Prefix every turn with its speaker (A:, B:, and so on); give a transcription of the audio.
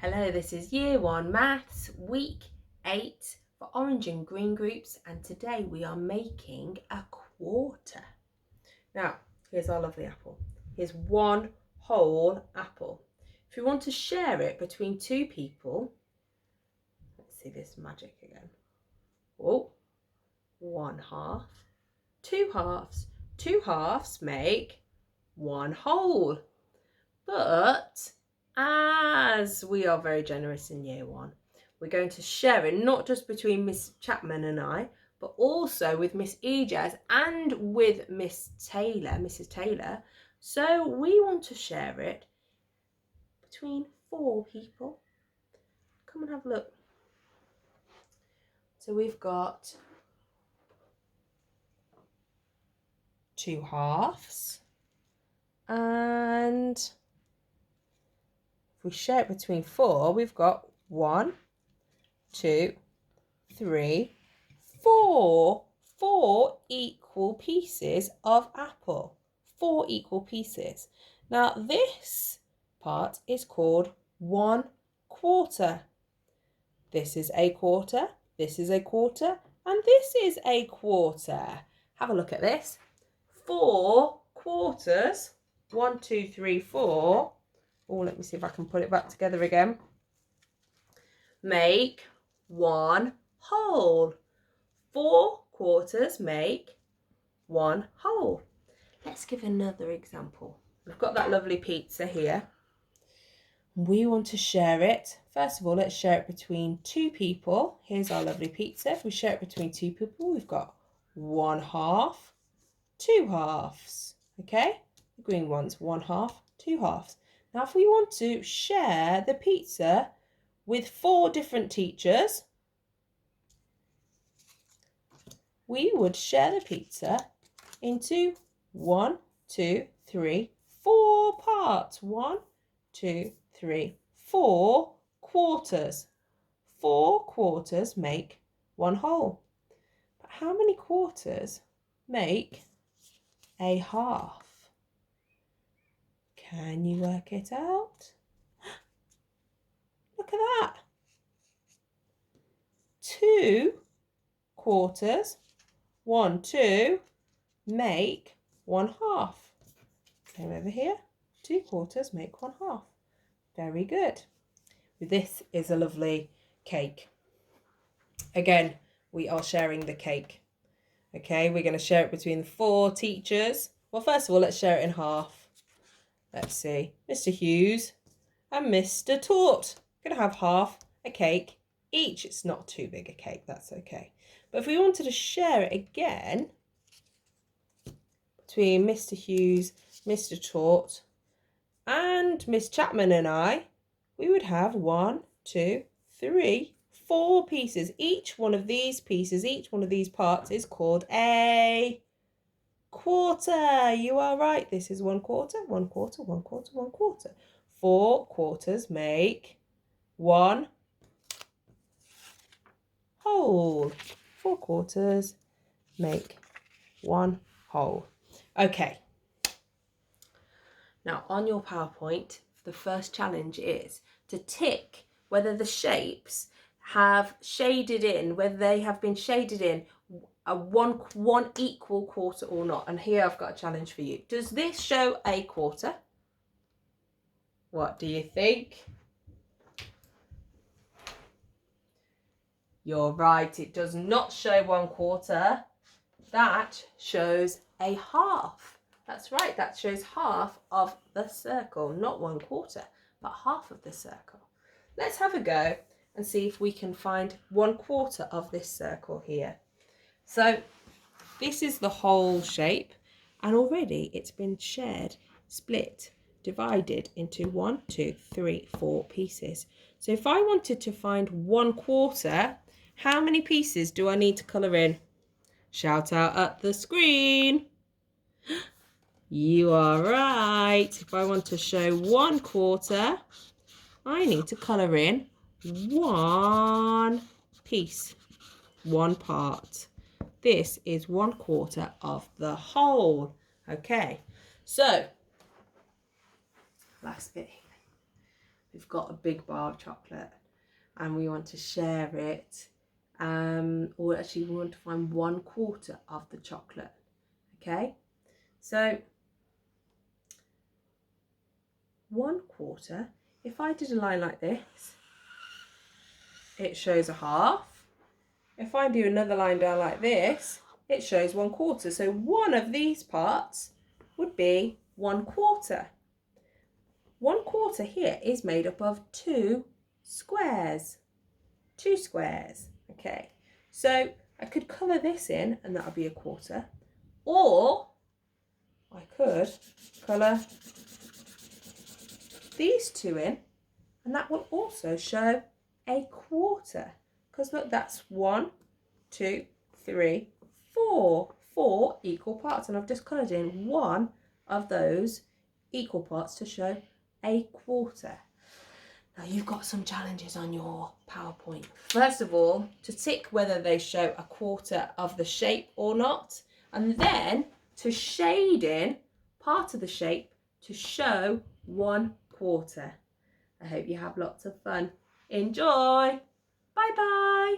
A: Hello, this is Year 1 Maths, Week 8 for Orange and Green groups, and today we are making a quarter. Now, here's our lovely apple. Here's one whole apple. If you want to share it between two people, let's see this magic again. Oh, one half, two halves. Two halves make one whole. But as we are very generous in Year 1, we're going to share it not just between Miss Chapman and I, but also with Miss Ejaz and with Mrs. Taylor. So we want to share it between 4 people. Come and have a look. So we've got 2 halves, and if we share it between 4, we've got 1, 2, 3, 4. 4 equal pieces of apple. 4 equal pieces. Now this part is called 1 quarter. This is a quarter, this is a quarter, and this is a quarter. Have a look at this. 4 quarters. 1, 2, 3, 4. Oh, let me see if I can put it back together again. Make 1 whole. 4 quarters make 1 whole. Let's give another example. We've got that lovely pizza here. We want to share it. First of all, let's share it between 2 people. Here's our lovely pizza. If we share it between 2 people, we've got 1 half, 2 halves. Okay? The green one's 1 half, 2 halves. Now, if we want to share the pizza with 4 different teachers, we would share the pizza into 1, 2, 3, 4 parts. 1, 2, 3, 4 quarters. 4 quarters make 1 whole. But how many quarters make a half? Can you work it out? Look at that. 2 quarters, 1, 2, make 1 half. Same over here. 2 quarters make 1 half. Very good. This is a lovely cake. Again, we are sharing the cake. Okay, we're going to share it between 4 teachers. Well, first of all, let's share it in half. Let's see. Mr. Hughes and Mr. Tort. Going to have half a cake each. It's not too big a cake. That's okay. But if we wanted to share it again between Mr. Hughes, Mr. Tort, and Miss Chapman and I, we would have 1, 2, 3, 4 pieces. Each one of these pieces, each one of these parts is called a quarter. You are right. This is 1 quarter, 1 quarter, 1 quarter, 1 quarter. 4 quarters make 1 whole. 4 quarters make 1 whole. Okay. Now on your PowerPoint, the first challenge is to tick whether the shapes have shaded in, whether they have been shaded in a one equal quarter or not. And here I've got a challenge for you. Does this show a quarter? What do you think? You're right, it does not show 1 quarter. That shows a half. That's right, that shows half of the circle, not 1 quarter, but half of the circle. Let's have a go and see if we can find 1 quarter of this circle here. So this is the whole shape, and already it's been shared, split, divided into 1, 2, 3, 4 pieces. So if I wanted to find 1 quarter, how many pieces do I need to colour in? Shout out at the screen. You are right. If I want to show 1 quarter, I need to colour in 1 piece, 1 part. This is 1 quarter of the whole. Okay, so last bit here. we've got a big bar of chocolate and we want to share it, or actually we want to find 1/4 of the chocolate. Okay, so 1/4, if I did a line like this, it shows a half. If I do another line down like this, it shows 1/4. So one of these parts would be 1/4. 1/4 here is made up of 2 squares. 2 squares. Okay, so I could colour this in and that would be 1/4. Or I could colour these 2 in and that will also show 1/4. Because look, that's 1, 2, 3, 4. 4 equal parts. And I've just coloured in one of those equal parts to show 1/4. Now you've got some challenges on your PowerPoint. First of all, to tick whether they show 1/4 of the shape or not, and then to shade in part of the shape to show 1/4. I hope you have lots of fun. Enjoy! Bye bye!